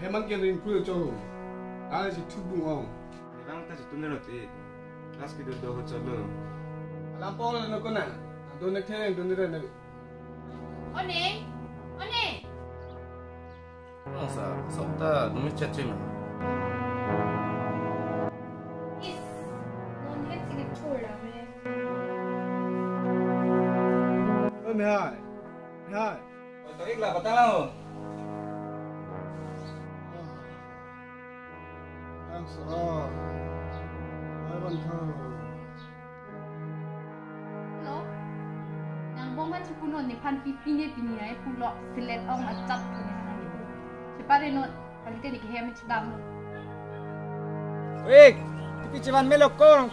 해만께는 보여줘. 아저씨 투붕어. 내가 다시 돈 내놨지. 라스키도 너 저도. lampola no kona. Don't tell don't do that. 언니. Nossa, só tá no meu chat mesmo. 넌 해지기 좋으려며. Hai. Tôi ít là có tao đâu. I'm sorry. I want to. 너? 양 봉간 치고는 언니 판 삐삐네 삐니야. 불러 슬랫 엄마 짭 그냥 하는 거. 제발에 너 빨리 때리게 해야 미치다. Quick! Tipichiban me lo con,